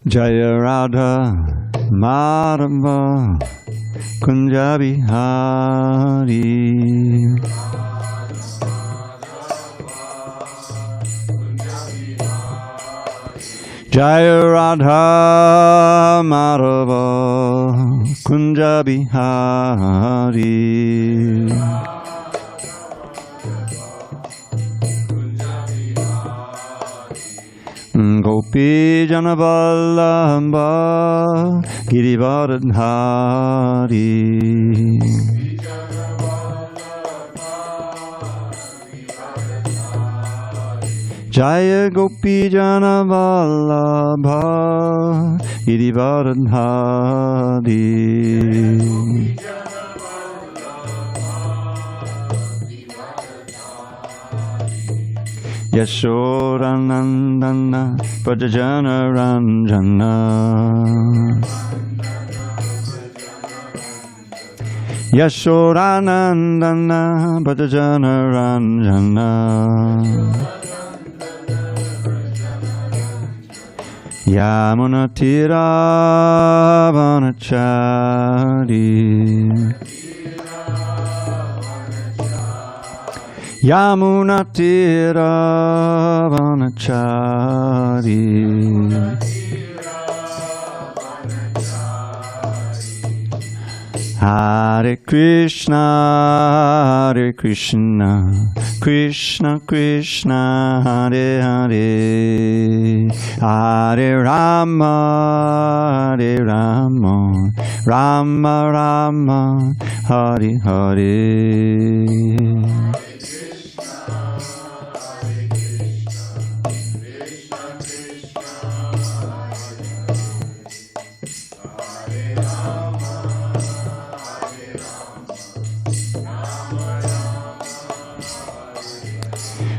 Jaya Radha Madhava Kunja Bihari. Jaya Radha Madhava Kunja Bihari. Gopi Jana Vallabha Girivardhari. Jaya Gopi Jana Vallabha Girivardhari. Yashodanandana Prajajana Ranjana. Yashodanandana Prajajana Ranjana. Yamunatira Vanachari. Yamunatira Vanachari. Hare Krishna, Hare Krishna, Krishna Krishna, Hare Hare, Hare Rama, Hare Rama, Rama Rama, Hare Hare.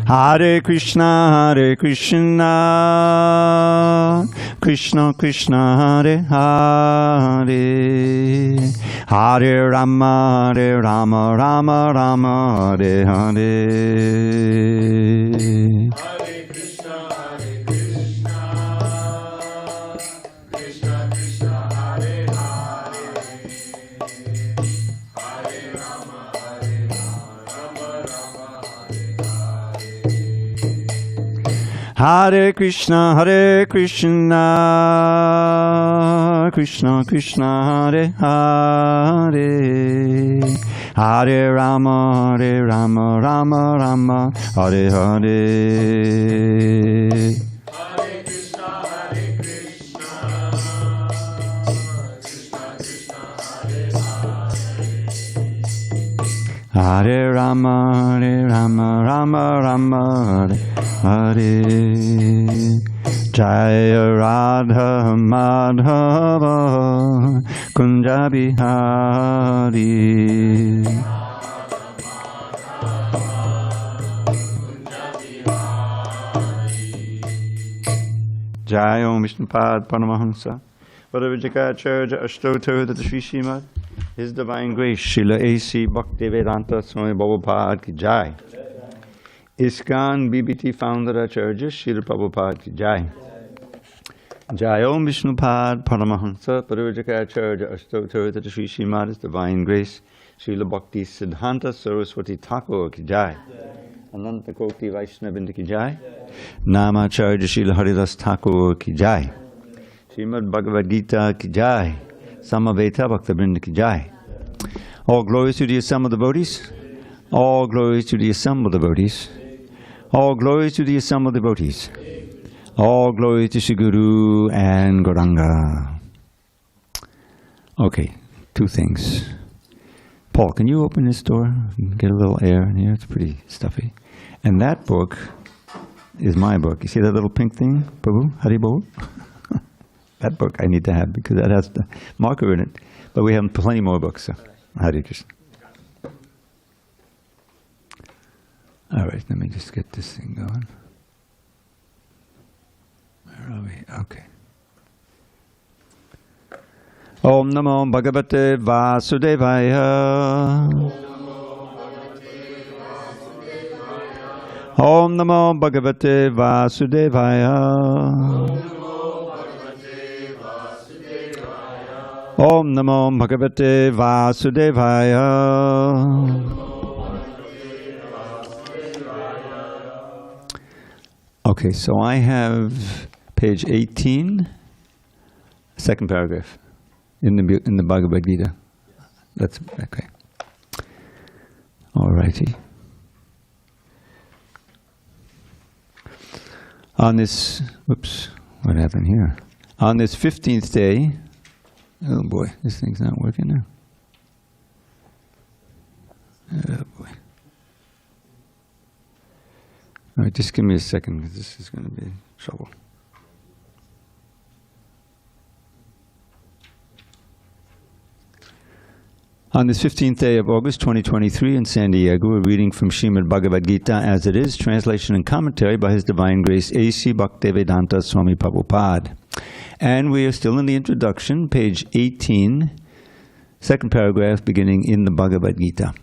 Hare Krishna, Hare Krishna, Krishna Krishna, Hare Hare, Hare Rama, Hare Rama, Rama Rama, Hare Hare. Hare Krishna, Hare Krishna, Krishna Krishna, Hare Hare, Hare Rama, Hare Rama, Rama Rama, Hare Krishna, Hare Krishna, Krishna Krishna, Hare Hare, Hare Rama, Hare Rama, Rama Rama, Hare Hare. Hare Krishna, Hare Krishna, Krishna Krishna, Hare Hare, Hare Rama, Hare Rama, Rama Rama, Hare Hare. Jaya Radha Madhava Kunja Bihari. Jaya Om Vishnupad Paramahamsa Varavijakacharya Ashtotar Tata Sri Srimad His Divine Grace Srila A.C. Bhaktivedanta Swami Prabhupada Ki Jai. ISKCON BBT Founder Acharya Srila Prabhupada Ki Jai. Jai Om Vishnupad Paramahamsa Varavijakacharya Ashtotar Tata Sri Srimad His Divine Grace Srila Bhakti Siddhanta Saraswati Thakur Ki Jai. Ananta Koti Vaishnavindra Ki Jai. Namacharya Srila Haridas Thakur Ki Jai. Srimad Bhagavad-gītā Ki Jai. Samaveta Bhakta-vrinda Ki Jai. All glories to the assembled devotees. All glories to the assembled devotees. All glories to the assembled devotees. All glory to Shri Guru and Gauranga. Okay, two things. Paul, can you open this door? Get a little air in here. It's pretty stuffy. And that book is my book. You see that little pink thing, Prabhu? Haribol? That book I need to have because that has the marker in it. But we have plenty more books. So. Hare Krishna. All right, let me just get this thing going. Where are we? Okay. Om Namo Bhagavate Vasudevaya. Om Namo Bhagavate Vasudevaya. Om Namo Bhagavate Vasudevaya. Okay, so I have page 18, second paragraph in the Bhagavad Gita. That's okay. All righty. On this, whoops, what happened here? On this 15th day, oh boy, this thing's not working now. Oh boy. All right, just give me a second, because this is going to be trouble. On this 15th day of August 2023 in San Diego, we're reading from Srimad Bhagavad-gītā as it is, translation and commentary by His Divine Grace HG Dravida Swami Prabhupada. And we are still in the introduction, page 18, second paragraph, beginning in the Bhagavad Gita.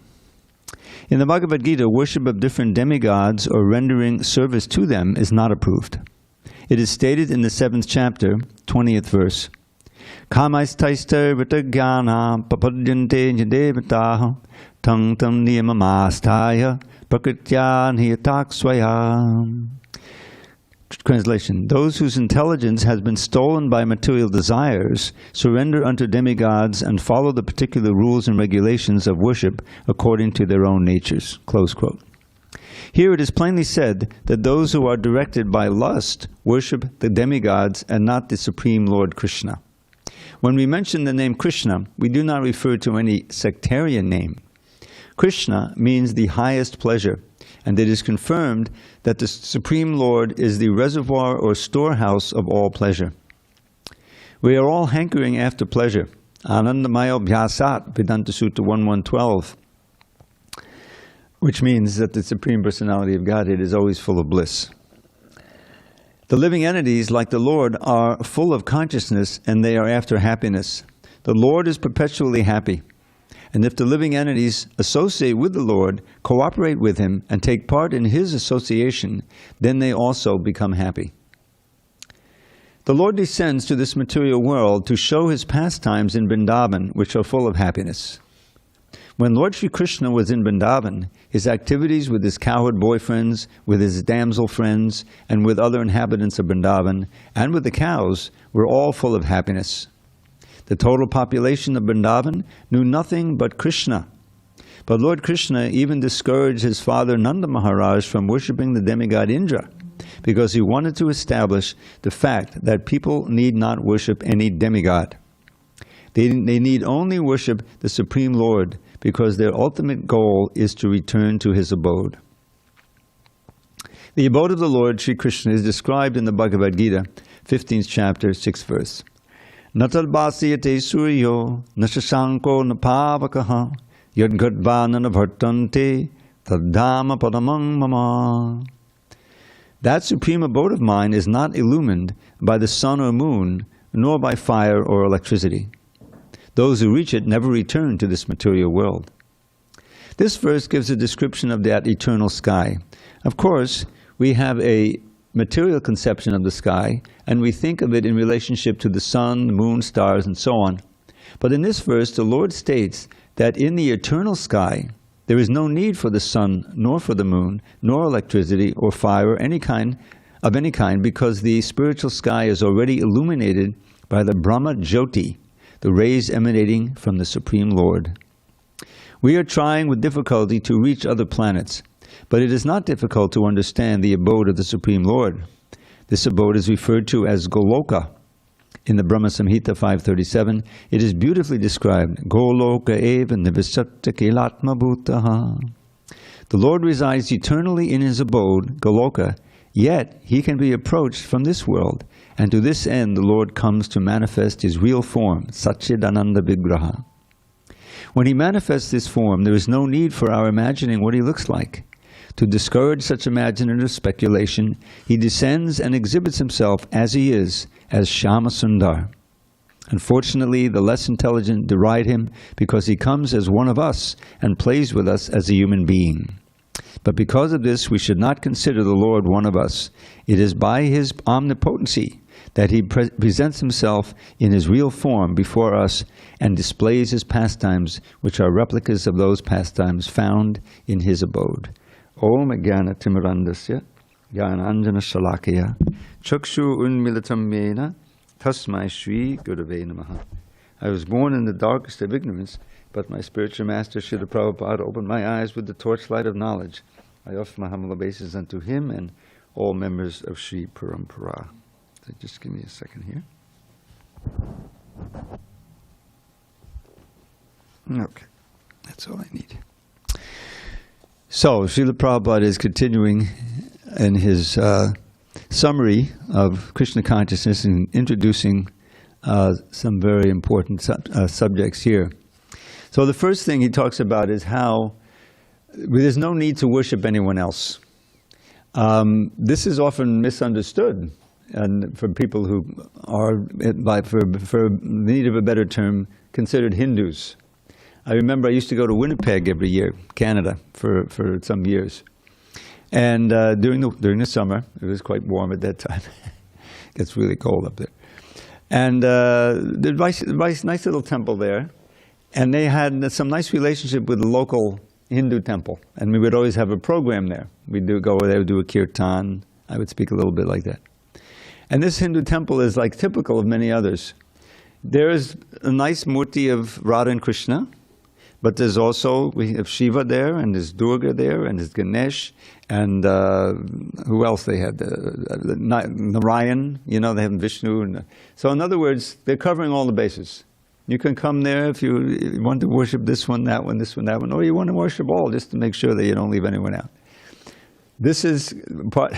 In the Bhagavad Gita, worship of different demigods or rendering service to them is not approved. It is stated in the 7th chapter, 20th verse, Kamaistaista vitagyana papadyante njadevataha tang tam niyamamastaya prakritya niyataksvaya. Translation: those whose intelligence has been stolen by material desires surrender unto demigods and follow the particular rules and regulations of worship according to their own natures. Close quote. Here it is plainly said that those who are directed by lust worship the demigods and not the Supreme Lord Krishna. When we mention the name Krishna, we do not refer to any sectarian name. Krishna means the highest pleasure, and it is confirmed that the Supreme Lord is the reservoir or storehouse of all pleasure. We are all hankering after pleasure. Anandamaya Bhyasat, Vedanta Sutta 1.1.12, which means that the Supreme Personality of Godhead is always full of bliss. The living entities, like the Lord, are full of consciousness and they are after happiness. The Lord is perpetually happy. And if the living entities associate with the Lord, cooperate with Him, and take part in His association, then they also become happy. The Lord descends to this material world to show His pastimes in Vrindavan, which are full of happiness. When Lord Sri Krishna was in Vrindavan, His activities with His cowherd boyfriends, with His damsel friends, and with other inhabitants of Vrindavan, and with the cows, were all full of happiness. The total population of Vrindavan knew nothing but Krishna. But Lord Krishna even discouraged his father Nanda Maharaj from worshipping the demigod Indra, because he wanted to establish the fact that people need not worship any demigod. They need only worship the Supreme Lord, because their ultimate goal is to return to His abode. The abode of the Lord, Sri Krishna, is described in the Bhagavad Gita, 15th chapter, 6th verse. Natalbasiyate suryo nashashanko napavakaha yadgadva nanavartante tadhama padamang mama. That supreme abode of mine is not illumined by the sun or moon, nor by fire or electricity. Those who reach it never return to this material world. This verse gives a description of that eternal sky. Of course, we have a material conception of the sky, and we think of it in relationship to the sun, the moon, stars, and so on. But in this verse, the Lord states that in the eternal sky, there is no need for the sun, nor for the moon, nor electricity, or fire, or any kind, because the spiritual sky is already illuminated by the Brahma Jyoti, the rays emanating from the Supreme Lord. We are trying with difficulty to reach other planets, but it is not difficult to understand the abode of the Supreme Lord. This abode is referred to as Goloka. In the Brahma Samhita 537, it is beautifully described, Goloka eva nivasatta kilatma bhutaha. The Lord resides eternally in His abode, Goloka, yet He can be approached from this world, and to this end the Lord comes to manifest His real form, Satchidananda Vigraha. When He manifests this form, there is no need for our imagining what He looks like. To discourage such imaginative speculation, He descends and exhibits Himself as He is, as Shyama Sundar. Unfortunately, the less intelligent deride Him because He comes as one of us and plays with us as a human being. But because of this, we should not consider the Lord one of us. It is by His omnipotency that he presents himself in his real form before us and displays his pastimes, which are replicas of those pastimes found in his abode. Om Jnana Timirandasya Jnananjana Shalakaya Chakshu Unmilitam Yena Tasmai Shri Gurave Namaha. I was born in the darkest of ignorance, but my spiritual master Srila Prabhupada opened my eyes with the torchlight of knowledge. I offer my humble obeisance unto him and all members of Sri Parampara. So just give me a second here. Okay, that's all I need. So, Srila Prabhupada is continuing in his summary of Krishna consciousness and introducing some very important subjects here. So the first thing he talks about is how there's no need to worship anyone else. This is often misunderstood, and for people who are, for need of a better term, considered Hindus. I remember I used to go to Winnipeg every year, Canada, for some years. And during the summer, it was quite warm at that time. It gets really cold up there. And there's a nice little temple there. And they had some nice relationship with the local Hindu temple. And we would always have a program there. We'd go over there, do a kirtan. I would speak a little bit like that. And this Hindu temple is like typical of many others. There is a nice murti of Radha and Krishna. But there's also, we have Shiva there, and there's Durga there, and there's Ganesh, and who else they had? Narayan, you know, they have Vishnu. So in other words, they're covering all the bases. You can come there if you want to worship this one, that one, this one, that one, or you want to worship all, just to make sure that you don't leave anyone out. This is part,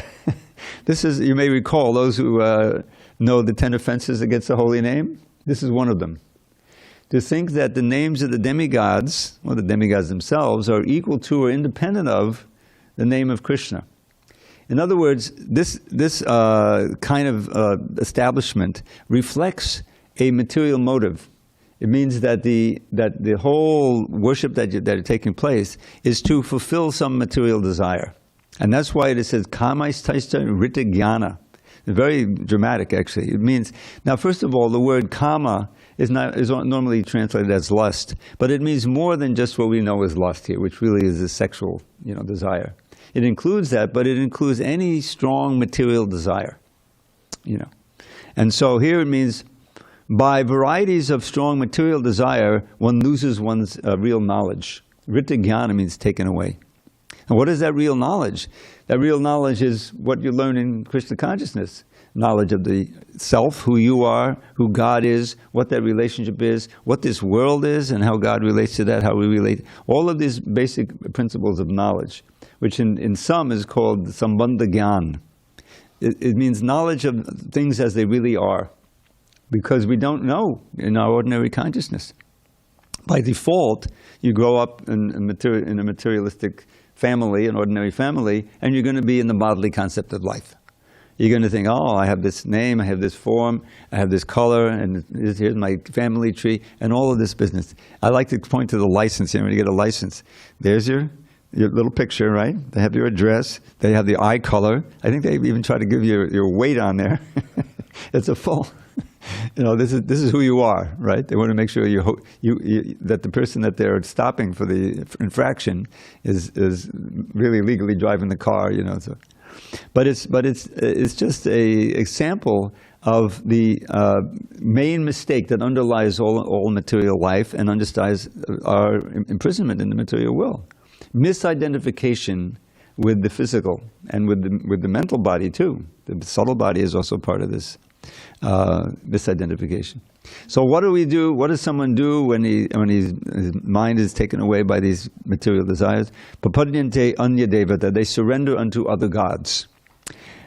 you may recall, those who know the 10 offenses against the holy name, this is one of them. To think that the names of the demigods, or the demigods themselves, are equal to or independent of the name of Krishna. In other words, this kind of establishment reflects a material motive. It means that the whole worship that are taking place is to fulfill some material desire. And that's why it says, kamais taista rita jnana. Very dramatic, actually. It means, now first of all, the word kama is normally translated as lust, but it means more than just what we know as lust here, which really is a sexual, desire. It includes that, but it includes any strong material desire, And so here it means, by varieties of strong material desire, one loses one's real knowledge. Rita jnana means taken away. And what is that real knowledge? That real knowledge is what you learn in Krishna consciousness. Knowledge of the self, who you are, who God is, what that relationship is, what this world is, and how God relates to that, how we relate. All of these basic principles of knowledge, which in some is called sambandha gyan. It means knowledge of things as they really are, because we don't know in our ordinary consciousness. By default, you grow up in a materialistic family, an ordinary family, and you're going to be in the bodily concept of life. You're going to think, oh, I have this name, I have this form, I have this color, and here's my family tree, and all of this business. I like to point to the license here when you get a license. There's your little picture, right? They have your address, they have the eye color. I think they even try to give you your weight on there. It's a full... this is who you are, right? They want to make sure that the person that they're stopping for the infraction is really legally driving the car, So. But it's just a example of the main mistake that underlies all material life and underlies our imprisonment in the material world. Misidentification with the physical and with the mental body too. The subtle body is also part of this. Misidentification. So what do we do? What does someone do when his mind is taken away by these material desires? Papadyante anya devata. They surrender unto other gods.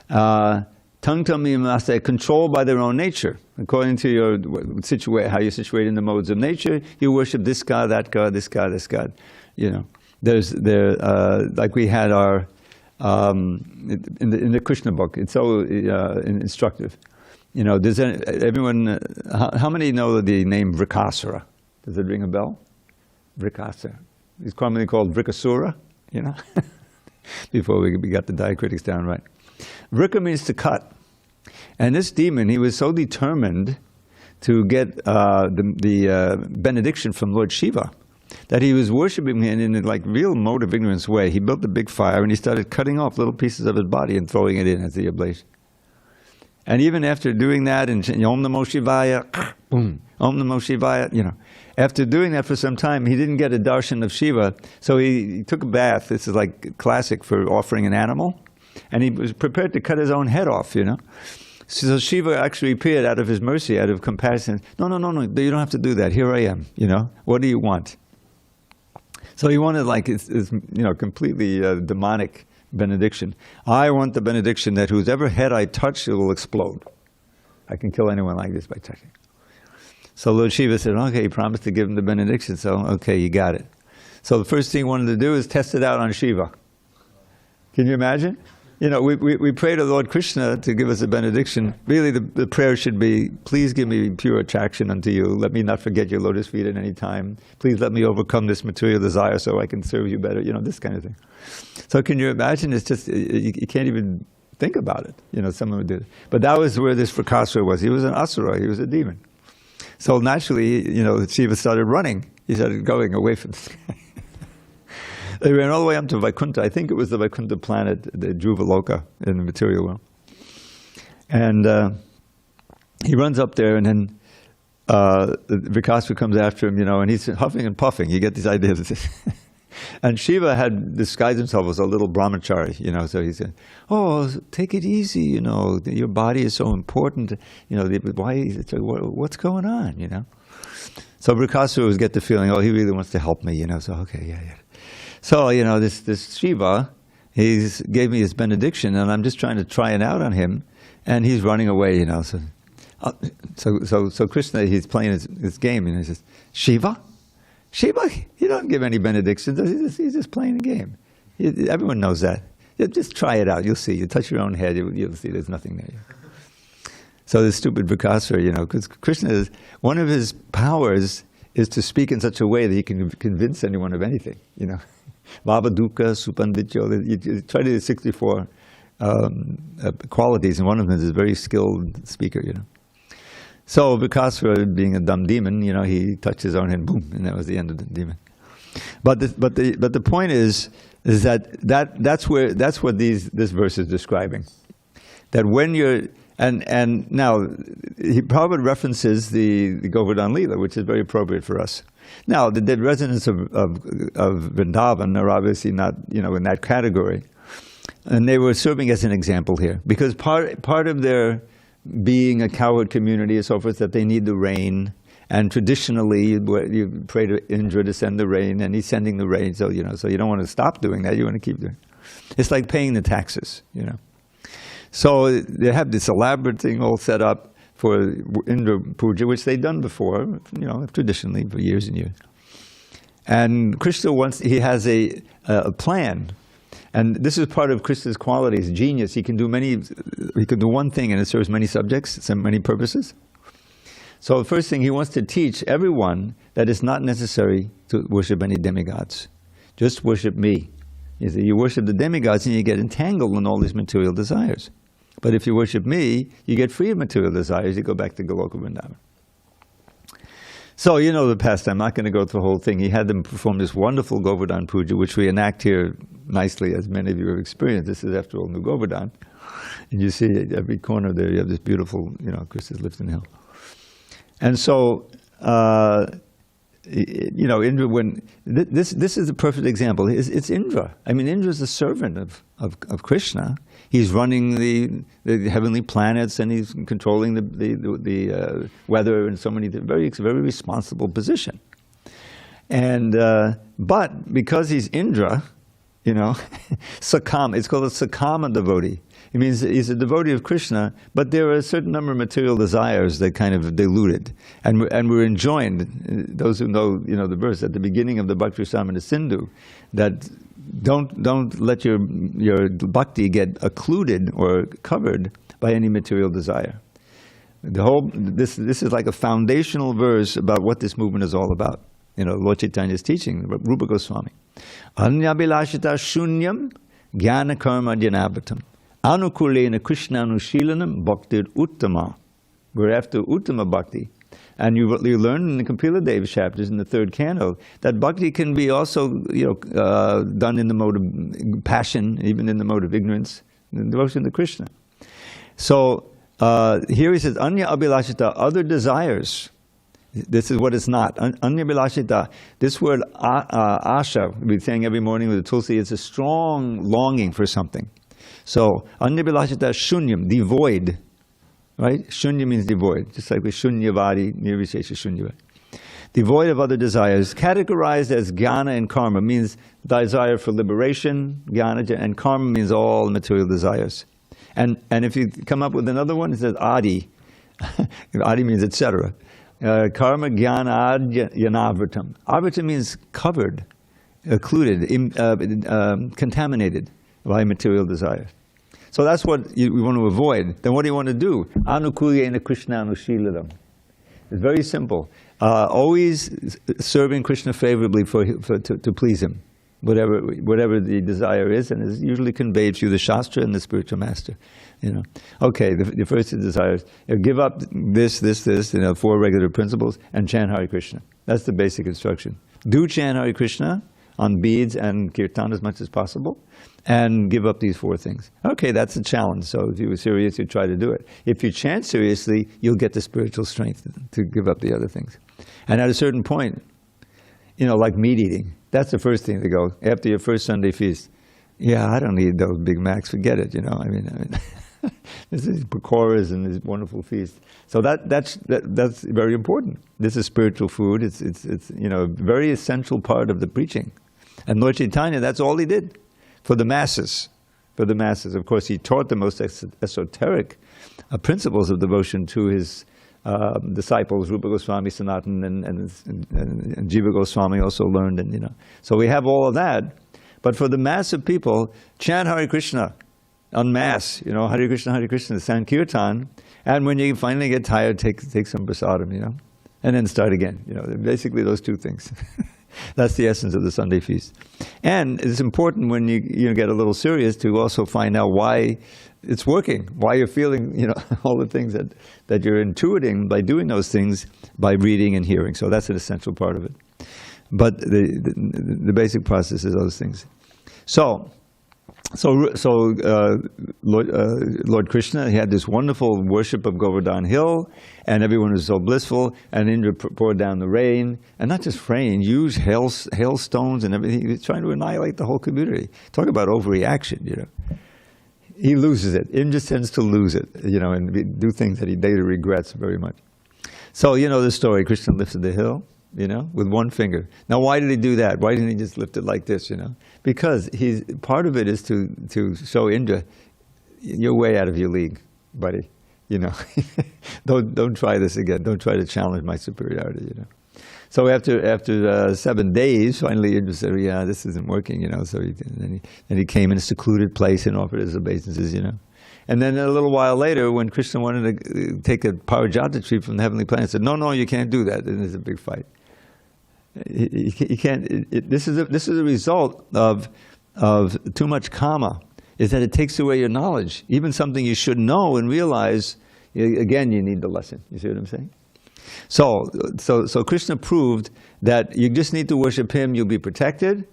Tangtamimase, controlled by their own nature. According to your how you're situated in the modes of nature, you worship this god, that god, this god, this god. Like we had our in the Krishna book. It's so instructive. Does everyone, how many know the name Vrikasura? Does it ring a bell? Vrikasura. He's commonly called Vrikasura, before we got the diacritics down right. Vrika means to cut. And this demon, he was so determined to get the benediction from Lord Shiva that he was worshiping him in a like real mode of ignorance way. He built a big fire and he started cutting off little pieces of his body and throwing it in as the oblation. And even after doing that, and Om Namo Shivaya, boom, Om Namo Shivaya, you know, after doing that for some time, he didn't get a darshan of Shiva, so he took a bath. This is like classic for offering an animal. And he was prepared to cut his own head off, you know. So Shiva actually appeared out of his mercy, out of compassion. No, you don't have to do that. Here I am, you know. What do you want? So he wanted like his you know, completely demonic benediction. I want the benediction that whoever head I touch, it will explode. I can kill anyone like this by touching. So Lord Shiva said, okay, he promised to give him the benediction, so okay, you got it. So the first thing he wanted to do is test it out on Shiva. Can you imagine? You know, we pray to Lord Krishna to give us a benediction. Really, the prayer should be, please give me pure attraction unto you. Let me not forget your lotus feet at any time. Please let me overcome this material desire so I can serve you better. You know, this kind of thing. So can you imagine? It's just, you can't even think about it. You know, someone would do it. But that was where this Prakasura was. He was an asura. He was a demon. So naturally, you know, Shiva started running. He started going away from this guy. They ran all the way up to Vaikuntha. I think it was the Vaikuntha planet, the Dhruvaloka in the material world. And he runs up there, and then Vikasura comes after him, you know, and he's huffing and puffing. You get these ideas. And Shiva had disguised himself as a little brahmachari, you know, so he said, oh, take it easy, you know, your body is so important, you know, what's going on, you know? So Vikasura was get the feeling, oh, he really wants to help me, you know, so okay, yeah. So, you know, this Shiva, he gave me his benediction, and I'm just trying to try it out on him, and he's running away, you know. So Krishna, he's playing his game, and he says, Shiva, he don't give any benedictions. He's just playing a game. Everyone knows that. Just try it out. You'll see. You touch your own head, you'll see there's nothing there. So this stupid Vikasura, you know, because Krishna one of his powers is to speak in such a way that he can convince anyone of anything, you know. Vavaduka, Supandityo, you try to do 64 qualities, and one of them is a very skilled speaker, you know. So Vikasura, being a dumb demon, you know, he touched his own head, boom, and that was the end of the demon. But the point is that's what this verse is describing. That when you're and now Prabhupada references the Govardhan Leela, which is very appropriate for us. Now the residents of Vrindavan are obviously not, you know, in that category, and they were serving as an example here because part of their being a cowherd community and so forth that they need the rain, and traditionally you pray to Indra to send the rain, and he's sending the rain, so you know, so you don't want to stop doing that, you want to keep doing it. It's like paying the taxes, you know. So they have this elaborate thing all set up for Indra Puja, which they've done before, you know, traditionally for years and years. And Krishna he has a plan. And this is part of Krishna's qualities, genius. He can do one thing and it serves many subjects, many purposes. So the first thing, he wants to teach everyone that it's not necessary to worship any demigods. Just worship me. You worship the demigods and you get entangled in all these material desires. But if you worship me, you get free of material desires, you go back to Goloka Vrindavan. So you know the pastime, I'm not going to go through the whole thing. He had them perform this wonderful Govardhan Puja, which we enact here nicely, as many of you have experienced. This is, after all, New Govardhan. And you see at every corner there, you have this beautiful, you know, Krishna's lifting hill. And so, you know, Indra, when this is a perfect example. It's Indra. I mean, Indra is a servant of Krishna. He's running the heavenly planets, and he's controlling the weather, and so many very responsible position. And but because he's Indra, you know, Sakama. It's called a Sakama devotee. It means he's a devotee of Krishna, but there are a certain number of material desires that kind of diluted, and we're enjoined. Those who know, you know, the verse at the beginning of the Bhakti Rasamrita Sindhu, that don't let your bhakti get occluded or covered by any material desire. This is like a foundational verse about what this movement is all about. You know, Lord Chaitanya's teaching, Rupa Goswami. Anyabhilashita shunyam jnana karma jnanabatam. Anukulena Krishnanushīlanam bhaktir uttama. We're after uttama bhakti. And you learn in the Kapila Deva chapters in the third canto that bhakti can be also, done in the mode of passion, even in the mode of ignorance, in devotion to Krishna. So here he says, Anya abhilashita, other desires. This is what it's not. Anya abhilashita. This word asha, we're saying every morning with the Tulsi, it's a strong longing for something. So anya abhilashita shunyam, devoid. Right? Shunya means devoid, just like with shunyavadi, nirvishesha shunyavadi. Devoid of other desires, categorized as jnana and karma, means desire for liberation, jnana, and karma means all material desires. And if you come up with another one, it says adi. Adi means etc. Karma jnana yanavritam. Avritam means covered, occluded, contaminated by material desires. So that's what we want to avoid. Then what do you want to do? Anukulyena Krishnanushīlanam. It's very simple. Always serving Krishna favorably to please him, whatever the desire is, and is usually conveyed through the Shastra and the spiritual master. Okay, the first desires. Give up this, 4 regular principles, and chant Hare Krishna. That's the basic instruction. Do chant Hare Krishna on beads and kirtan as much as possible, and give up these 4 things. Okay, that's a challenge. So if you were serious, you try to do it. If you chant seriously, you'll get the spiritual strength to give up the other things. And at a certain point, like meat eating, that's the first thing to go. After your first Sunday feast, I don't need those Big Macs, forget it, I mean this is pakoras and this wonderful feast. So that's very important. This is spiritual food. It's a very essential part of the preaching. And Lord Chaitanya, that's all he did. For the masses. Of course, he taught the most esoteric principles of devotion to his disciples. Rupa Goswami, Sanatan, and Jiva Goswami also learned. So we have all of that. But for the mass of people, chant Hare Krishna en masse. Hare Krishna, Sankirtan. And when you finally get tired, take some prasadam, and then start again. Basically those 2 things. That's the essence of the Sunday feast. And it's important when you get a little serious to also find out why it's working, why you're feeling all the things that you're intuiting by doing those things, by reading and hearing. So that's an essential part of it. But the basic process is those things. So Lord Krishna, he had this wonderful worship of Govardhan Hill, and everyone was so blissful, and Indra poured down the rain, and not just rain, huge hailstones and everything. He was trying to annihilate the whole community. Talk about overreaction, He loses it. Indra tends to lose it, and do things that he later regrets very much. So, the story, Krishna lifted the hill, with 1 finger. Now, why did he do that? Why didn't he just lift it like this, Because part of it is to show Indra, you're way out of your league, buddy. Don't try this again. Don't try to challenge my superiority, So after 7 days, finally Indra said, this isn't working, So then he came in a secluded place and offered his obeisances, And then a little while later, when Krishna wanted to take a parijata tree from the heavenly planet, he said, no, you can't do that. And there's a big fight. He can't. This is a result of too much kama, is that it takes away your knowledge. Even something you should know and realize, again, you need the lesson. You see what I'm saying? So Krishna proved that you just need to worship him, you'll be protected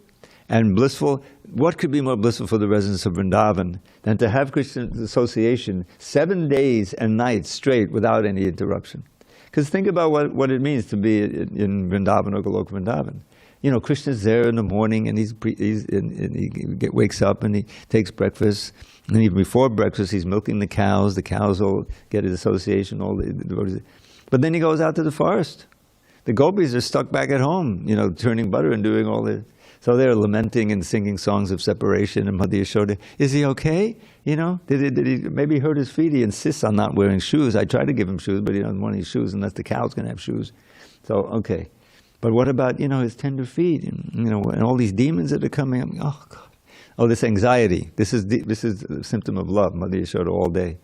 and blissful. What could be more blissful for the residents of Vrindavan than to have Krishna's association 7 days and nights straight without any interruption? Because think about what it means to be in Vrindavan or Goloka Vrindavan. Krishna's there in the morning, and he wakes up and he takes breakfast. And even before breakfast, he's milking the cows. The cows will get his association, all the devotees. But then he goes out to the forest. The gopis are stuck back at home, turning butter and doing all this. So they're lamenting and singing songs of separation. And Mother Yashoda, is he okay? Did he maybe hurt his feet? He insists on not wearing shoes. I try to give him shoes, but he doesn't want any shoes unless the cow's going to have shoes. So, okay. But what about, his tender feet? And all these demons that are coming up. Oh, God. Oh, this anxiety. This is a symptom of love, Mother Yashoda, all day.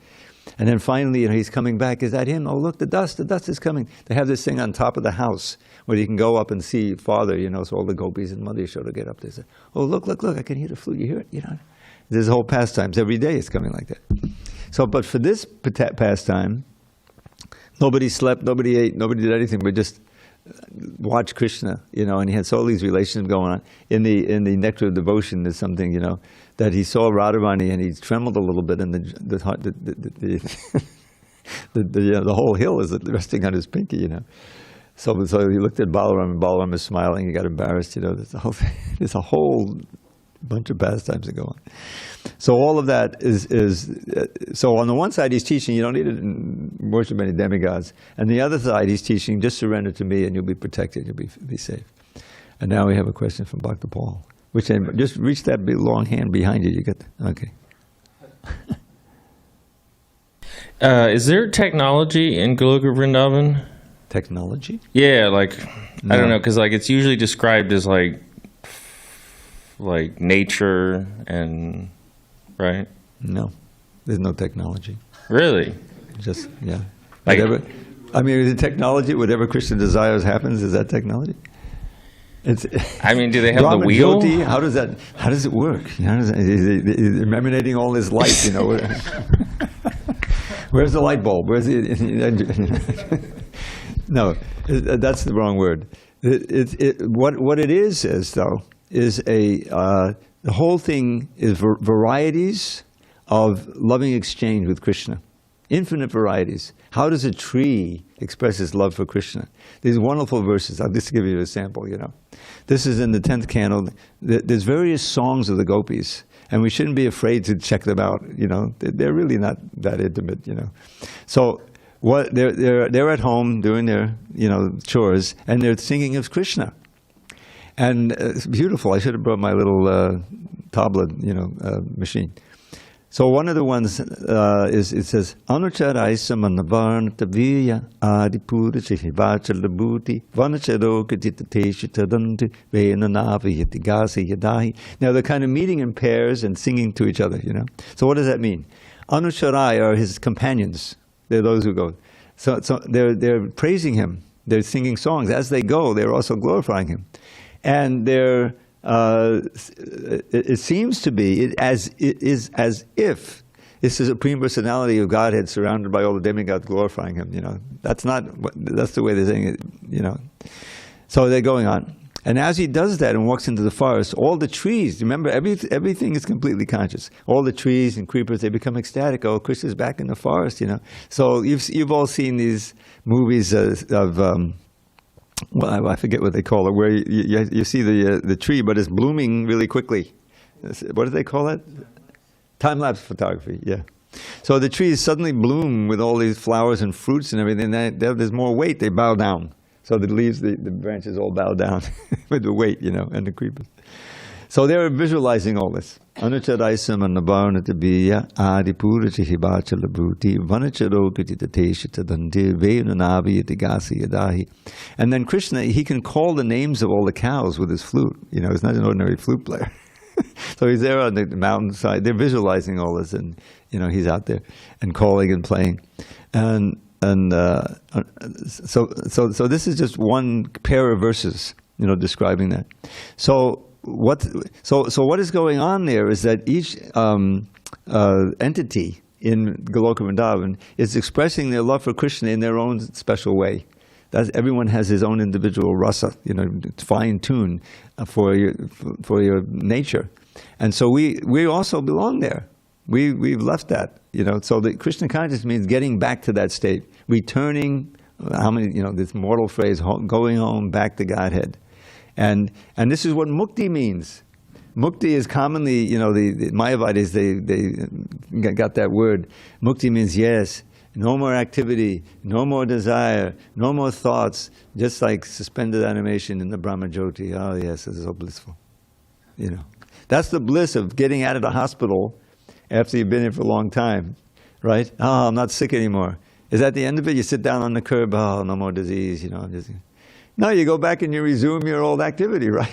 And then finally, he's coming back. Is that him? Oh, look, the dust is coming. They have this thing on top of the house where you can go up and see Father, so all the gopis and Mother Yashoda get up there and say, oh, look, I can hear the flute. You hear it? There's whole pastimes. Every day it's coming like that. So, but for this pastime, nobody slept, nobody ate, nobody did anything, but just watch Krishna, and he had all these relations going on. In the Nectar of Devotion, there's something, that he saw Radharani and he trembled a little bit, and the whole hill is resting on his pinky, So he looked at Balaram, and Balaram is smiling. He got embarrassed, There's a whole bunch of pastimes that go on. So all of that is so on the one side he's teaching you don't need to worship any demigods, and the other side he's teaching just surrender to me and you'll be protected, you'll be safe. And now we have a question from Dr. Paul. Which just reach that big long hand behind you. You get okay. Is there technology in Goloka Vrindavan? Technology? Yeah, like No. I don't know, because like it's usually described as like nature and right. No, there's no technology. Really? Just yeah. Like, Whatever. I mean, is it technology? Whatever Krishna desires happens. Is that technology? It's. I mean, do they have the Brahma wheel? Jyoti, how does it work? Is emanating all this light? Where's the light bulb? Where's the? No, that's the wrong word. What it is though is the whole thing is varieties of loving exchange with Krishna. Infinite varieties. How does a tree express its love for Krishna? These wonderful verses. I'll just give you a sample, This is in the 10th canto. There's various songs of the gopis, and we shouldn't be afraid to check them out, They're really not that intimate, So they're at home doing their, chores, and they're singing of Krishna. And it's beautiful. I should have brought my little tablet, machine. So one of the ones it says Anucharaisa Manavarna Taviya Adipura Chihivachal Bhuti Vanacharoka Jitateshi Tadanti Venanavi Yatigasi Yadahi. Now they're kind of meeting in pairs and singing to each other, So what does that mean? Anucharai are his companions. They're those who go. So they're praising him. They're singing songs. As they go, they're also glorifying him. And they're it seems to be it is as if this is a Supreme Personality of Godhead surrounded by all the demigods glorifying him. That's the way they're saying it. So they're going on, and as he does that and walks into the forest, all the trees. Remember, everything is completely conscious. All the trees and creepers, they become ecstatic. Oh, Krishna's back in the forest. So you've all seen these movies of. Well, I forget what they call it, where you see the tree, but it's blooming really quickly. What do they call it? Time-lapse photography, yeah. So the trees suddenly bloom with all these flowers and fruits and everything. There's more weight, they bow down. So the leaves, the branches all bow down with the weight, and the creepers. So they're visualizing all this. Anucharaisam Anabarna Tabiya Adipura Chihibachala Bhuti Vanacharokajitatesha Tadandi Venanavi Yatigasi Yadahi. And then Krishna, he can call the names of all the cows with his flute. He's not an ordinary flute player. So he's there on the mountainside. They're visualizing all this, and he's out there and calling and playing. And so this is just one pair of verses, describing that. So what is going on there is that each entity in Goloka Vrindavan is expressing their love for Krishna in their own special way. Everyone has his own individual rasa, fine tune for your nature, and so we also belong there. We've left that, So the Krishna consciousness means getting back to that state, returning. This mortal phrase, going home back to Godhead. And this is what mukti means. Mukti is commonly, the Mayavadis, they got that word. Mukti means yes, no more activity, no more desire, no more thoughts, just like suspended animation in the Brahma Jyoti. Oh yes, this is so blissful. That's the bliss of getting out of the hospital after you've been in for a long time, right? Oh, I'm not sick anymore. Is that the end of it? You sit down on the curb, oh, no more disease, No, you go back and you resume your old activity, right?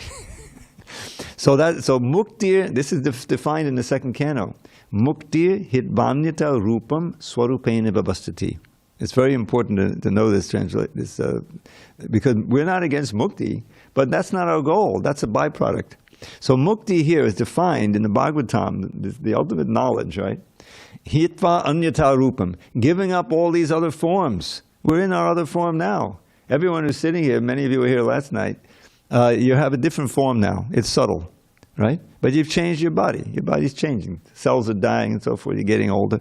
So muktir, this is defined in the second canto. Muktir hitvanyata rupam swarupena babastati. It's very important to know this because we're not against mukti, but that's not our goal. That's a byproduct. So mukti here is defined in the Bhagavatam, the ultimate knowledge, right? Hitva anyata rupam, giving up all these other forms. We're in our other form now. Everyone who's sitting here, many of you were here last night, you have a different form now. It's subtle, right? But you've changed your body. Your body's changing. Cells are dying and so forth. You're getting older.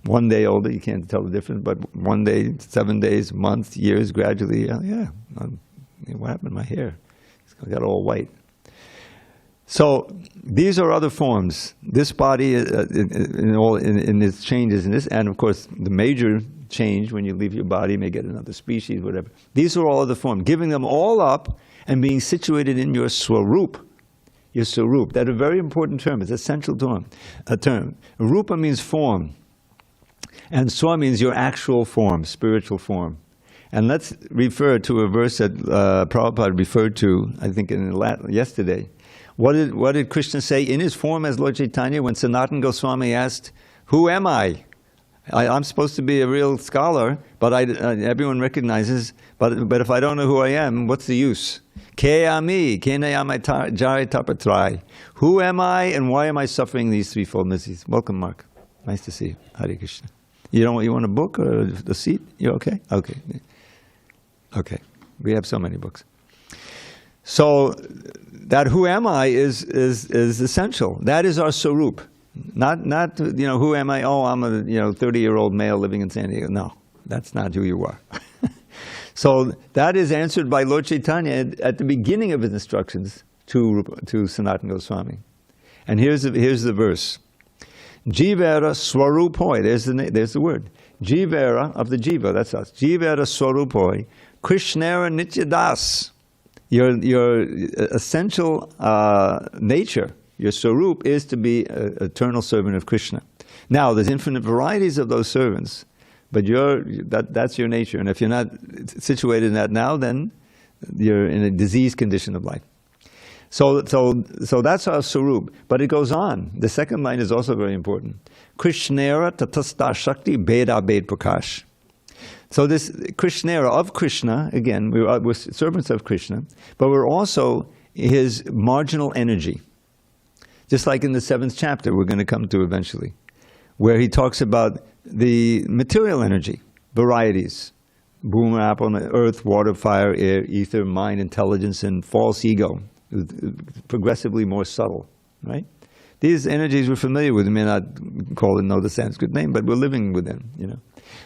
One day older, you can't tell the difference, but one day, 7 days, months, years, gradually, what happened to my hair? It's got all white. So these are other forms. This body, in its changes, in this, and of course the major change when you leave your body, you may get another species, whatever. These are all other forms. Giving them all up and being situated in your swarup. Your swarup. That's a very important term. It's an essential term. Rupa means form. And swa means your actual form, spiritual form. And let's refer to a verse that Prabhupada referred to, I think, yesterday. What did Krishna say in his form as Lord Chaitanya when Sanatana Goswami asked, "Who am I? I'm supposed to be a real scholar, but everyone recognizes, but if I don't know who I am, what's the use? Ke ami, ke nayamai jari tapatrai. Who am I and why am I suffering these threefold miseries?" Welcome, Mark. Nice to see you. Hare Krishna. You want a book or a seat? You okay? Okay. Okay. We have so many books. So that who am I is essential. That is our sarup. Not who am I? Oh, I'm a 30-year-old male living in San Diego. No, that's not who you are. So that is answered by Lord Chaitanya at the beginning of his instructions to Sanatana Goswami. And here's the verse. Jivera swarupoi. There's the word. Jivera of the jiva. That's us. Jivera swarupoi. Krishnera nityadas. Your essential nature, your swarup, is to be an eternal servant of Krishna. Now, there's infinite varieties of those servants, but that's your nature. And if you're not situated in that now, then you're in a diseased condition of life. So that's our swarup. But it goes on. The second line is also very important. Krishnera tatasta shakti beda bed prakash. So this Krishnera, of Krishna, again, we're servants of Krishna, but we're also his marginal energy. Just like in the 7th chapter we're going to come to eventually, where he talks about the material energy, varieties, boom, apple, earth, water, fire, air, ether, mind, intelligence, and false ego, progressively more subtle, right? These energies we're familiar with. We may not know the Sanskrit name, but we're living with them,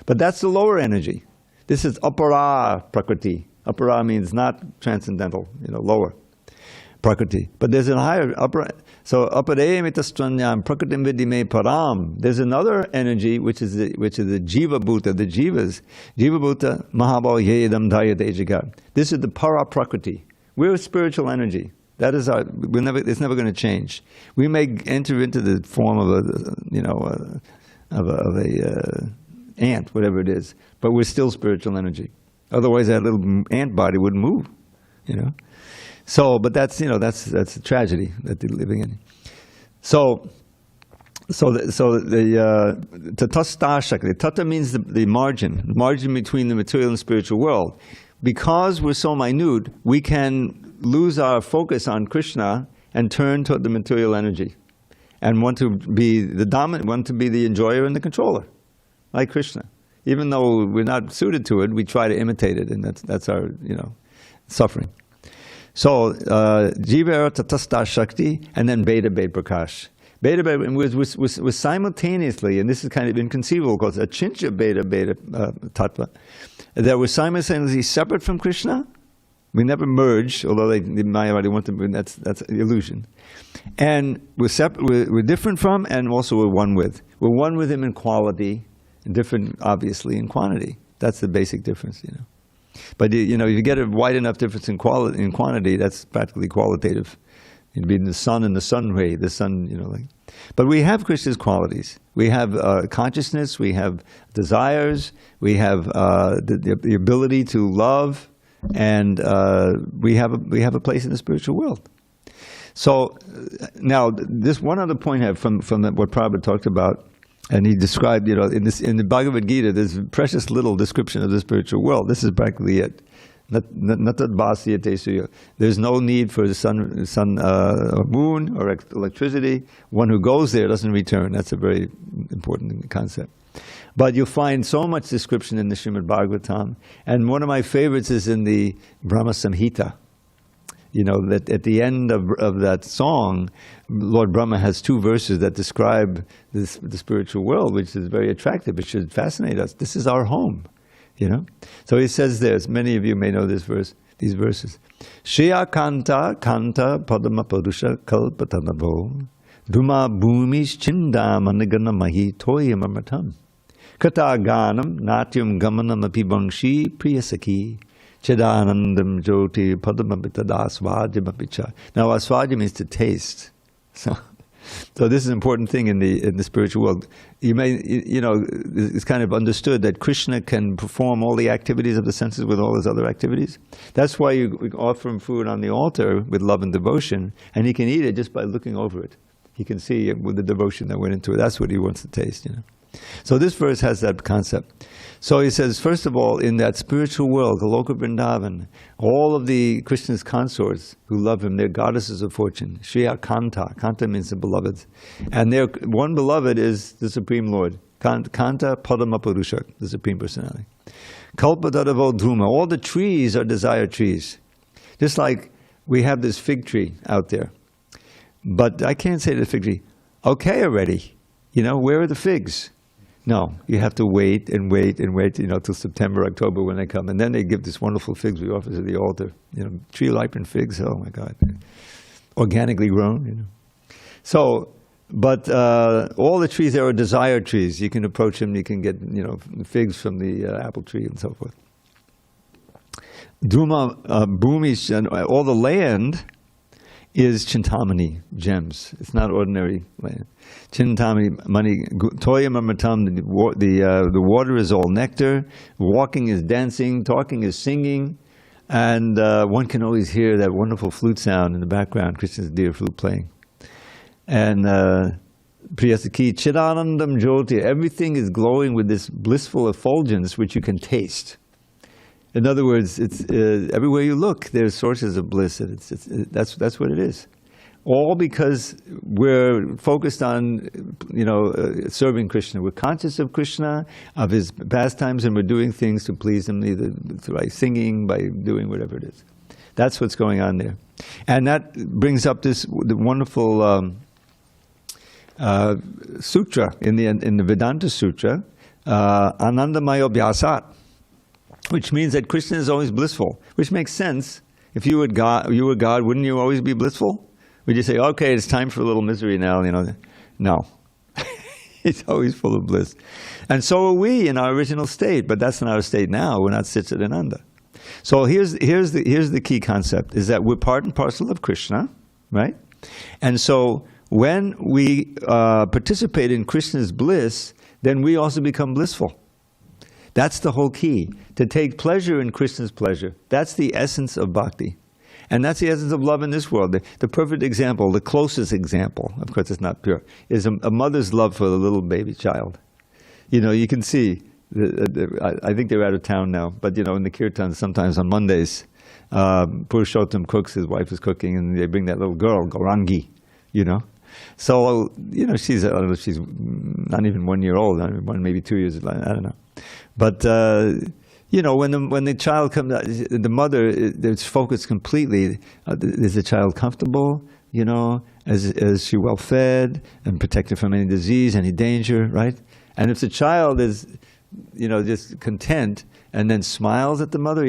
But that's the lower energy. This is apara prakriti. Apara means not transcendental, lower prakriti. But there's a higher upper. So aparayamitastvanyam prakritim vidime param. There's another energy which is the jiva bhuta, the jivas. Jiva bhuta mahabhav yedam dayate jagat. This is the para prakriti. We're a spiritual energy. That is it's never going to change. We may enter into the form of a ant, whatever it is, but we're still spiritual energy. Otherwise, that little ant body wouldn't move, So, but that's a tragedy that they're living in. So the tatasta shakti. Tata means the margin between the material and spiritual world. Because we're so minute, we can lose our focus on Krishna and turn toward the material energy, and want to be the dominant, want to be the enjoyer and the controller, like Krishna. Even though we're not suited to it, we try to imitate it, and that's our suffering. So Jivera tatasta shakti, and then beta prakash. Beta was simultaneously, and this is kind of inconceivable because a chincha beta tattva, that was simultaneously separate from Krishna. We never merged, although they Mayavadi want to. That's an illusion. And we're separate. We're different from, and also we're one with. We're one with him in quality, and different, obviously, in quantity. That's the basic difference, But if you get a wide enough difference in quantity, that's practically qualitative. It'd be the sun and the sun ray, the sun, But we have Krishna's qualities. We have consciousness. We have desires. We have the ability to love. And we have a place in the spiritual world. So now, this one other point I have from what Prabhupada talked about, and he described, in the Bhagavad-gītā, there's precious little description of the spiritual world. This is practically it. Natadbhasyate suya. There's no need for the sun or moon or electricity. One who goes there doesn't return. That's a very important concept. But you'll find so much description in the Srimad Bhagavatam. And one of my favorites is in the Brahma Samhita. You know, that at the end of that song, Lord Brahma has 2 verses that describe the spiritual world, which is very attractive. It should fascinate us. This is our home, you know. So he says this, many of you may know this verse, these verses. Shriya kanta padama padusha kalpatanabo duma bhumis chinda manigana mahi toyam amatam kata ganam natyam gamanam apibangshi priyasaki Chidanandam Jyoti Padamabhitada Asvajamapicha. Now Asvaja means to taste. So this is an important thing in the spiritual world. You may, it's kind of understood that Krishna can perform all the activities of the senses with all his other activities. That's why you offer him food on the altar with love and devotion, and he can eat it just by looking over it. He can see with the devotion that went into it. That's what he wants to taste, you know. So this verse has that concept. So he says, first of all, in that spiritual world, Goloka Vrindavan, all of the Krishna's consorts who love him, they're goddesses of fortune. Shriya Kanta. Kanta means the beloved. And their one beloved is the Supreme Lord. Kanta Padamapurusha, the Supreme Personality. Kalpadadavo Dhuma. All the trees are desire trees. Just like we have this fig tree out there. But I can't say to the fig tree, okay already. You know, where are the figs? No, you have to wait and wait and wait, till September, October when they come. And then they give this wonderful figs we offer to the altar. Tree ripened figs, oh my God. Organically grown, So, but all the trees there are desire trees. You can approach them, you can get, figs from the apple tree and so forth. Dhuma, Bhumi, all the land is Chintamani, gems. It's not ordinary land. Chintamani, money, toyam amritam, the water is all nectar, walking is dancing, talking is singing, and one can always hear that wonderful flute sound in the background, Krishna's dear flute playing. And Priyasaki, Chidanandam Jyoti, everything is glowing with this blissful effulgence which you can taste. In other words, it's everywhere you look, there's sources of bliss. That's what it is. All because we're focused on, serving Krishna. We're conscious of Krishna, of his pastimes, and we're doing things to please him, either by singing, by doing whatever it is. That's what's going on there. And that brings up the wonderful sutra in the Vedanta Sutra, Anandamayo Bhyasat, which means that Krishna is always blissful, which makes sense. If you were God, wouldn't you always be blissful? Would you say, okay, it's time for a little misery now, No. He's always full of bliss. And so are we in our original state, but that's not our state now. We're not Sitchidananda. So here's the key concept, is that we're part and parcel of Krishna, right? And so when we participate in Krishna's bliss, then we also become blissful. That's the whole key, to take pleasure in Krishna's pleasure. That's the essence of bhakti. And that's the essence of love in this world. The perfect example, the closest example, of course it's not pure, is a mother's love for the little baby child. You can see, I think they're out of town now, but in the kirtan sometimes on Mondays, Purushottam cooks, his wife is cooking, and they bring that little girl, Gaurangi, So, she's not even 1 year old, maybe 2 years, I don't know. But, when the child comes out, the mother is focused completely. Is the child comfortable? Is she well fed and protected from any disease, any danger, right? And if the child is, just content and then smiles at the mother,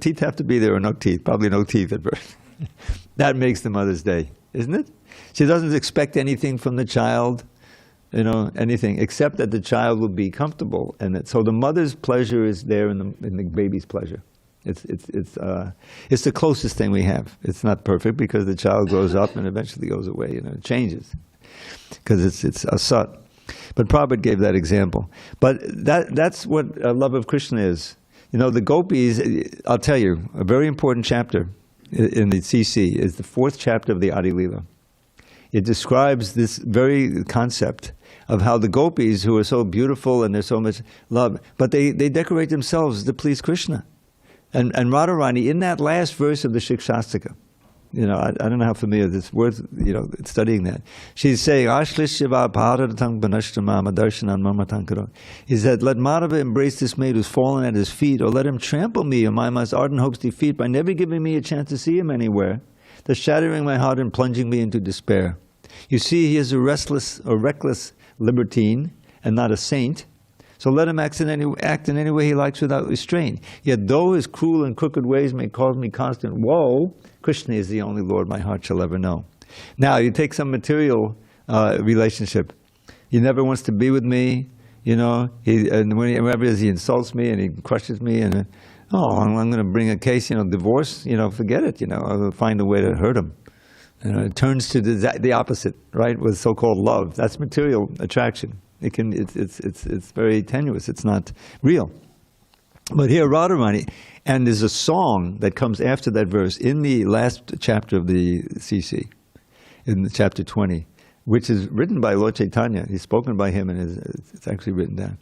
teeth have to be there or no teeth, probably no teeth at birth. That makes the mother's day, isn't it? She doesn't expect anything from the child. Anything except that the child will be comfortable, and so the mother's pleasure is there in the baby's pleasure. It's the closest thing we have. It's not perfect because the child grows up and eventually goes away. It changes because it's asat. But Prabhupada gave that example. But that's what love of Krishna is. The gopis. I'll tell you, a very important chapter in the CC is the 4th chapter of the Adi Lila. It describes this very concept of how the gopis, who are so beautiful and there's so much love, but they decorate themselves to please Krishna. And Radharani, in that last verse of the Shikshastika, I don't know how familiar, it's worth, studying that. She's saying, Ashlishya bharadatang banashtamama darshanan mamatankaro. He said, let Madhava embrace this maid who's fallen at his feet, or let him trample me in my most ardent hopes defeat by never giving me a chance to see him anywhere, thus shattering my heart and plunging me into despair. You see, he is a restless or reckless libertine and not a saint. So let him act in any way he likes without restraint. Yet though his cruel and crooked ways may cause me constant woe, Krishna is the only Lord my heart shall ever know. Now, you take some material relationship. He never wants to be with me, and whenever he insults me and he crushes me, and I'm going to bring a case, divorce, forget it, I'll find a way to hurt him. It turns to the opposite, right, with so-called love. That's material attraction. It's very tenuous. It's not real. But here, Radharani, and there's a song that comes after that verse in the last chapter of the CC, in chapter 20, which is written by Lord Chaitanya. He's spoken by him, and it's actually written down.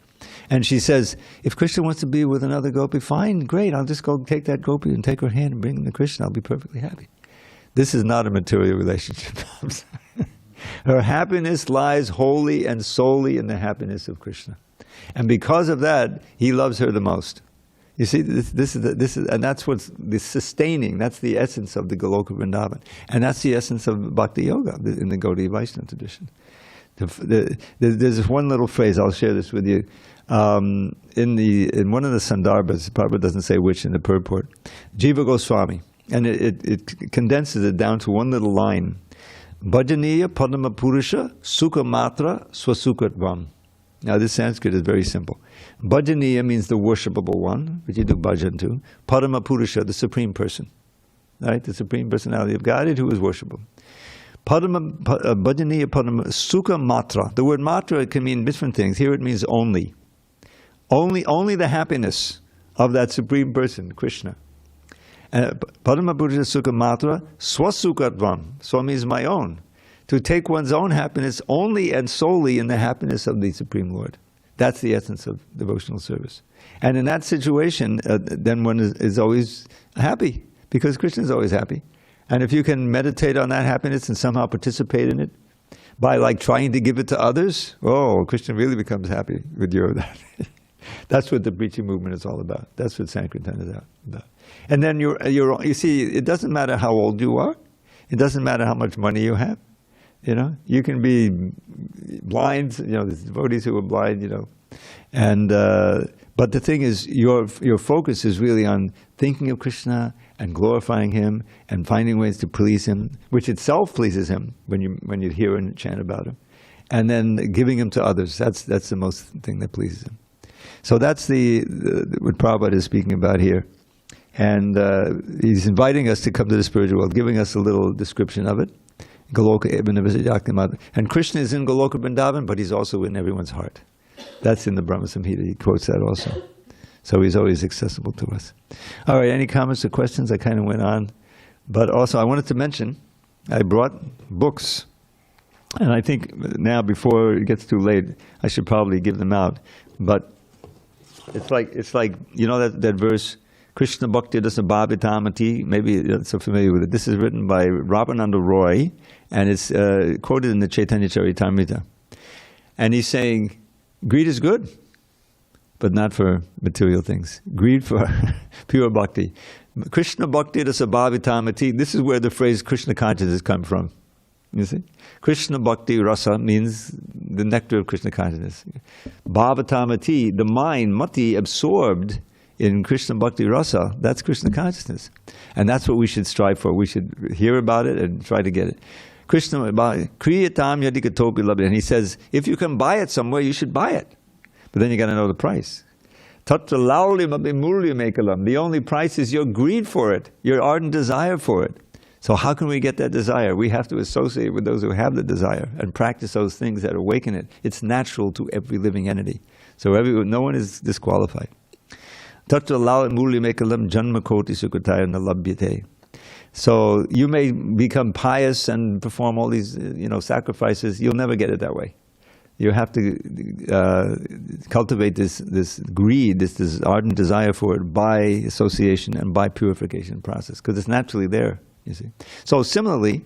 And she says, if Krishna wants to be with another gopi, fine, great. I'll just go take that gopi and take her hand and bring him to Krishna. I'll be perfectly happy. This is not a material relationship. Her happiness lies wholly and solely in the happiness of Krishna, and because of that, he loves her the most. You see, this is, and that's what's the sustaining. That's the essence of the Goloka Vrindavan, and that's the essence of Bhakti Yoga in the Gaudiya Vaishnava tradition. There's one little phrase. I'll share this with you. In one of the Sandarbhas, Prabhupada doesn't say which in the purport, Jiva Goswami, and it condenses it down to one little line. Bhajaniya Padma Purusha Sukha Matra Swasukatvam. Now this Sanskrit is very simple. Bhajaniya means the worshipable one, which you do bhajan to. Padma Purusha, the Supreme Person. Right? The Supreme Personality of Godhead who is worshipable. Bhajaniya Padma Sukha Matra. The word matra can mean different things. Here it means only. Only the happiness of that Supreme Person, Krishna. Padma Purusha Sukha Matra Swasukatvam. Swa means my own. To take one's own happiness only and solely in the happiness of the Supreme Lord. That's the essence of devotional service. And in that situation, then one is always happy, because Krishna is always happy. And if you can meditate on that happiness and somehow participate in it, by trying to give it to others, Krishna really becomes happy with you. That's what the preaching movement is all about. That's what Sankirtan is about. And then you see, it doesn't matter how old you are. It doesn't matter how much money you have. You can be blind. There's devotees who are blind. And but the thing is, your focus is really on thinking of Krishna and glorifying him and finding ways to please him, which itself pleases him when you hear and chant about him, and then giving him to others. That's the most thing that pleases him. So that's what Prabhupada is speaking about here. And he's inviting us to come to the spiritual world, giving us a little description of it. Goloka Vrindavan. And Krishna is in Goloka Vrindavan, but he's also in everyone's heart. That's in the Brahma Samhita. He quotes that also. So he's always accessible to us. All right, any comments or questions? I kind of went on. But also I wanted to mention, I brought books. And I think now, before it gets too late, I should probably give them out. But it's like that verse, Krishna Bhakti Dasa Bhavitamati, maybe you're so familiar with it. This is written by Rabananda Roy, and it's quoted in the Chaitanya Charitamrita. And he's saying, greed is good, but not for material things. Greed for pure bhakti. Krishna Bhakti Dasa Bhavitamati, this is where the phrase Krishna consciousness comes from. You see? Krishna Bhakti Rasa means the nectar of Krishna consciousness. Bhavatamati, the mind, mati, absorbed in Krishna Bhakti Rasa, that's Krishna consciousness. And that's what we should strive for. We should hear about it and try to get it. Krishna, Kriyatam Yadikatopi Labhi. And he says, if you can buy it somewhere, you should buy it. But then you got to know the price. Tatra Laulim Abhimulyam Ekalam. The only price is your greed for it, your ardent desire for it. So how can we get that desire? We have to associate with those who have the desire and practice those things that awaken it. It's natural to every living entity. So no one is disqualified. Tatra Laulim Mulyam Ekalam Janma Koti Sukataya Nalabhyate. So you may become pious and perform all these sacrifices. You'll never get it that way. You have to cultivate this greed, this ardent desire for it by association and by purification process, because it's naturally there, you see. So similarly,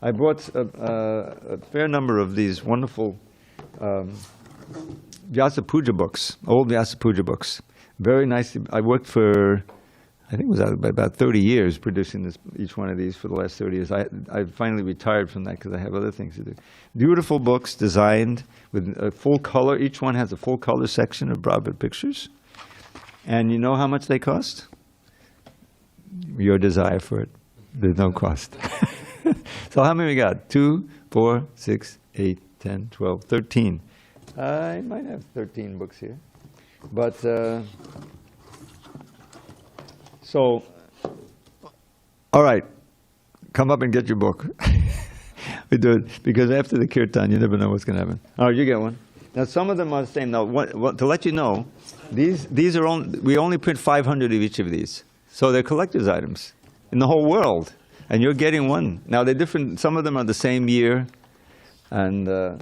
I brought a fair number of these wonderful Vyasa Puja books, old Vyasa Puja books. Very nice. I worked for, I think it was about 30 years producing each one of these for the last 30 years. I finally retired from that because I have other things to do. Beautiful books designed with a full color. Each one has a full color section of Prabhupada pictures. And you know how much they cost? Your desire for it. There's no cost. So how many we got? 2, 4, 6, 8, 10, 12, 13. I might have 13 books here. But, so, all right, come up and get your book. We do it, because after the kirtan, you never know what's going to happen. All right, you get one. Now, some of them are the same. Now, to let you know, these are only, we only print 500 of each of these. So they're collector's items in the whole world. And you're getting one. Now, they're different. Some of them are the same year. And, so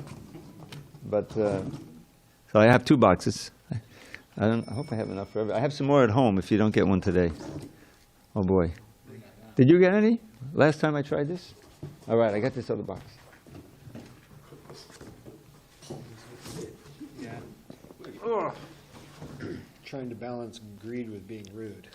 I have 2 boxes. I hope I have enough for everyone. I have some more at home if you don't get one today. Oh, boy. Did you get any last time I tried this? All right, I got this other box. Yeah. Oh. Trying to balance greed with being rude.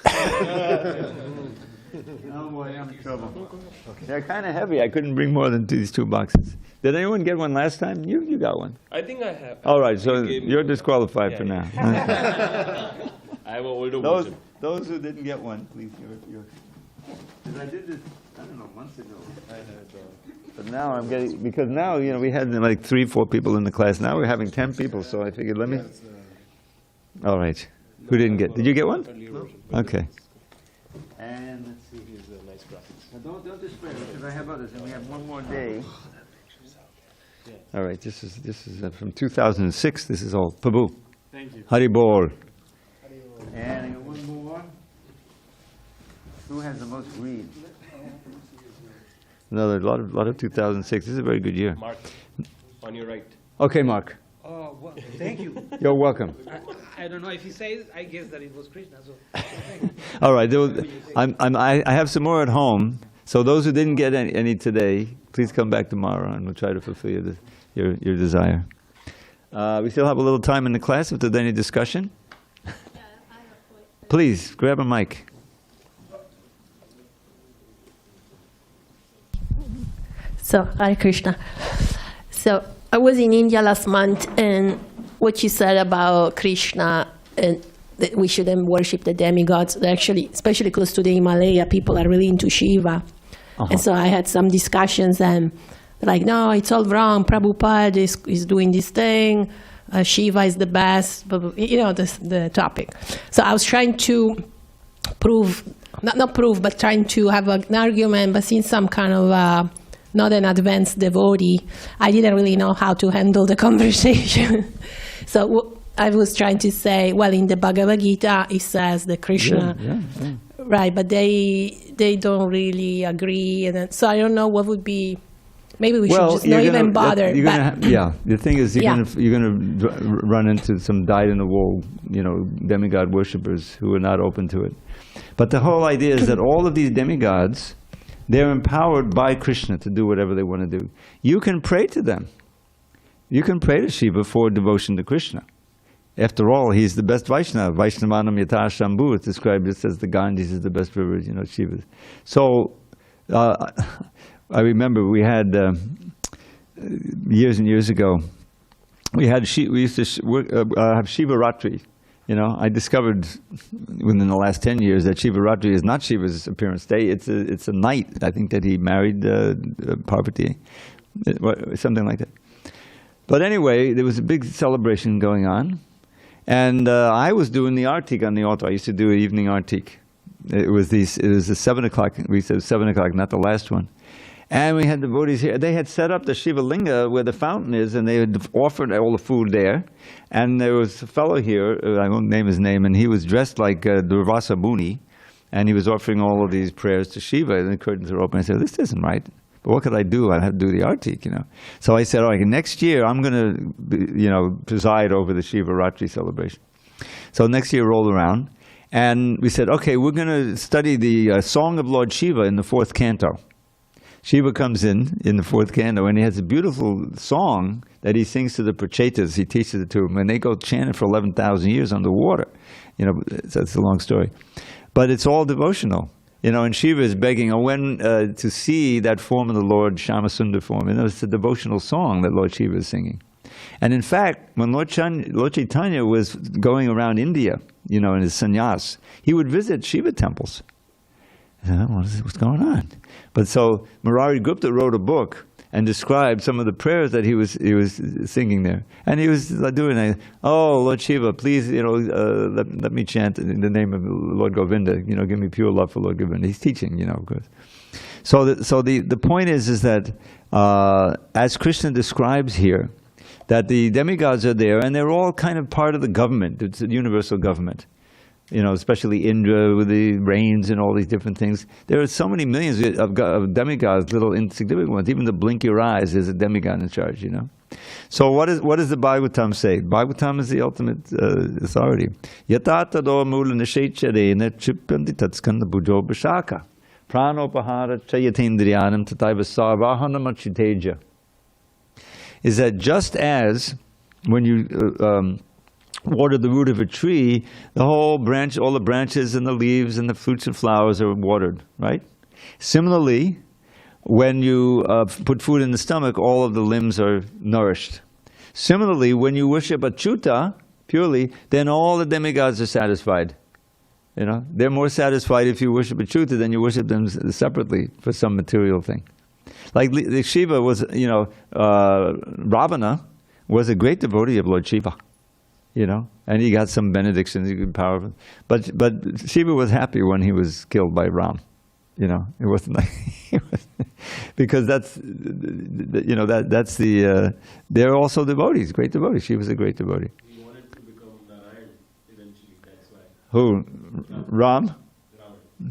Oh, boy, I'm in trouble. Okay. They're kind of heavy. I couldn't bring more than these 2 boxes. Did anyone get one last time? You got one. I think I have. All right, so you're disqualified for now. I have an older version. Those who didn't get one, please, because I did this, I don't know, months ago. But now I'm getting, because now, you know, we had like 3, 4 people in the class. Now we're having 10 people, so I figured, let me. All right. Who didn't get? Did you get one? Okay. And let's see. Here's a nice graphics. Now don't despair, because I have others, and we have one more day. All right, this is from 2006. This is all Prabhu. Thank you. Hari Bol. And I got one more. Who has the most greed? Another lot of 2006. This is a very good year. Mark, on your right. Okay, Mark. Oh, well, thank you. You're welcome. I don't know if he says, I guess that it was Krishna. So. All right, I have some more at home. So those who didn't get any today, please come back tomorrow, and we'll try to fulfill your desire. We still have a little time in the class if there's any discussion. Yeah, I have a point. Please, grab a mic. So, Hare Krishna. So, I was in India last month, and what you said about Krishna and that we shouldn't worship the demigods, actually, especially close to the Himalaya, people are really into Shiva. And so I had some discussions, and like, no, it's all wrong. Prabhupada is doing this thing. Shiva is the best. You know, the topic. So I was trying to prove, not prove, but trying to have an argument, but since I'm kind of not an advanced devotee, I didn't really know how to handle the conversation. So I was trying to say, well, in the Bhagavad-gītā, it says that Krishna, right, but they don't really agree. And so I don't know what would be, maybe we should just not even bother. The thing is, you're going to run into some dyed-in-the-wool, demigod worshippers who are not open to it. But the whole idea is that all of these demigods, they're empowered by Krishna to do whatever they want to do. You can pray to them. You can pray to Shiva for devotion to Krishna. After all, he's the best Vaishnava. Vaishnavanam yata Shambhu is described as the Ganges is the best river, Shiva. So, I remember we had, years and years ago, we used to have Shiva Ratri. I discovered within the last 10 years that Shiva Ratri is not Shiva's appearance day. It's a night, I think, that he married Parvati, something like that. But anyway, there was a big celebration going on. And I was doing the artik on the altar. I used to do an evening artik. It was the 7 o'clock, we said 7 o'clock, not the last one. And we had devotees here. They had set up the Shiva Linga where the fountain is, and they had offered all the food there. And there was a fellow here, I won't name his name, and he was dressed like Durvasa Muni, and he was offering all of these prayers to Shiva, and the curtains are open. I said, this isn't right. But what could I do? I'd have to do the artik, So I said, all right, next year I'm going to, preside over the Shiva Ratri celebration. So next year rolled around, and we said, okay, we're going to study the Song of Lord Shiva in the 4th canto. Shiva comes in the 4th canto, and he has a beautiful song that he sings to the prachetas. He teaches it to them, and they go chant it for 11,000 years underwater. That's a long story. But it's all devotional. And Shiva is begging, when to see that form of the Lord, Shamasundar form. It's a devotional song that Lord Shiva is singing. And in fact, when Lord Chaitanya was going around India, in his sannyas, he would visit Shiva temples. What's going on? But so Murari Gupta wrote a book and described some of the prayers that he was singing there. And he was doing Lord Shiva, please, let me chant in the name of Lord Govinda. Give me pure love for Lord Govinda. He's teaching, of course. So the point is that as Krishna describes here, that the demigods are there, and they're all kind of part of the government. It's a universal government. Especially Indra with the rains and all these different things. There are so many millions of demigods, little insignificant ones. Even to blink your eyes, there's a demigod in charge, So what does the Bhagavatam say? Bhagavatam is the ultimate authority. Yatatado mula nishecharena chipyanti tatskanda bujo bhashaka pranopahara chayatendriyanam tataiva sarvahanamachiteja. Is that just as when you water the root of a tree, all the branches and the leaves and the fruits and flowers are watered, right? Similarly, when you put food in the stomach, all of the limbs are nourished. Similarly, when you worship Achyuta purely, then all the demigods are satisfied. They're more satisfied if you worship Achyuta than you worship them separately for some material thing. Like Shiva was, Ravana was a great devotee of Lord Shiva. And he got some benedictions, he was powerful. But Shiva was happy when he was killed by Ram. It wasn't like, because that's they're also devotees, great devotees. She was a great devotee. He wanted to become Narayan eventually, that's why. Who? Ram?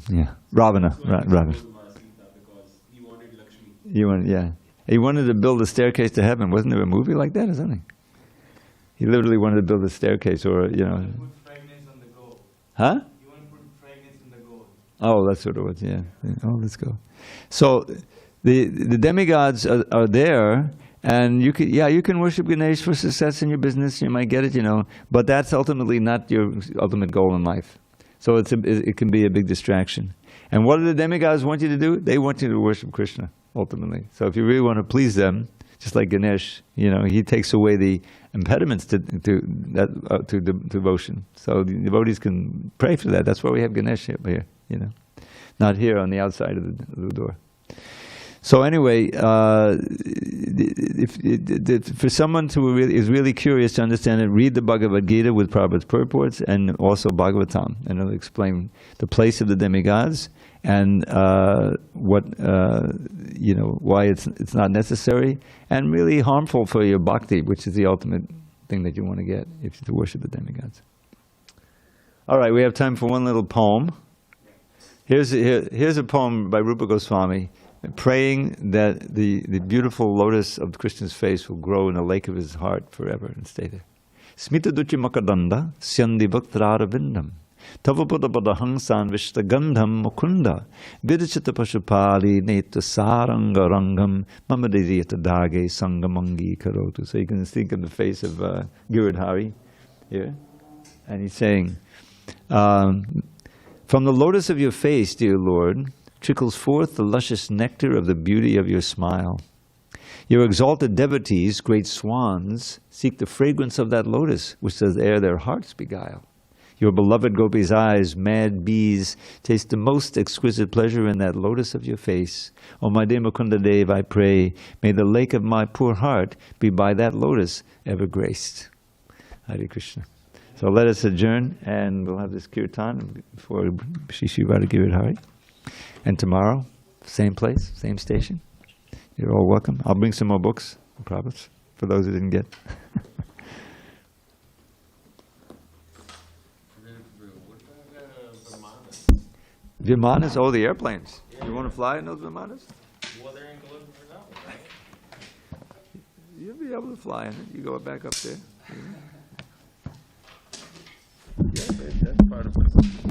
Yeah, Ravana. Ravana. Because he wanted Lakshmi. He wanted to build a staircase to heaven. Wasn't there a movie like that or something? He literally wanted to build a staircase, or Put fragments on the gold. Huh? You want to put fragments on the gold. Oh, that's what it was. Yeah. Oh, let's go. So the demigods are there, and you can worship Ganesh for success in your business. You might get it, but that's ultimately not your ultimate goal in life. So it can be a big distraction. And what do the demigods want you to do? They want you to worship Krishna ultimately. So if you really want to please them, just like Ganesh, he takes away the impediments to devotion. So the devotees can pray for that. That's why we have Ganesh here, not here on the outside of the door. So anyway, for someone who is really curious to understand it, read the Bhagavad Gita with Prabhupada's purports, and also Bhagavatam, and it'll explain the place of the demigods and why it's not necessary and really harmful for your bhakti, which is the ultimate thing that you want to get if you worship the demigods. All right, we have time for one little poem. Here's a poem by Rupa Goswami, praying that the beautiful lotus of Krishna's face will grow in the lake of his heart forever and stay there. Smita duchi makadanda syandi bhaktarara vindam tavapada padahangsan vishtagandham mukunda vidichita pashupali neta saranga rangam mamadidiyata dage sangamangi karotu. So you can think of the face of Giridhari here, and he's saying, from the lotus of your face, dear Lord, trickles forth the luscious nectar of the beauty of your smile. Your exalted devotees, great swans, seek the fragrance of that lotus, which does ere their hearts beguile. Your beloved gopis' eyes, mad bees, taste the most exquisite pleasure in that lotus of your face. O my dear Mukunda Dev, I pray, may the lake of my poor heart be by that lotus ever graced. Hare Krishna. So let us adjourn, and we'll have this kirtan before Shri Shivada Giridhari. And tomorrow, same place, same station. You're all welcome. I'll bring some more books, Prabhupada, for those who didn't get. Vimanas? Oh, the airplanes. You want to fly in those Vimanas? Well, they're in Colombia for that one, right? You'll be able to fly in it. You go back up there. Yeah, that's part of it.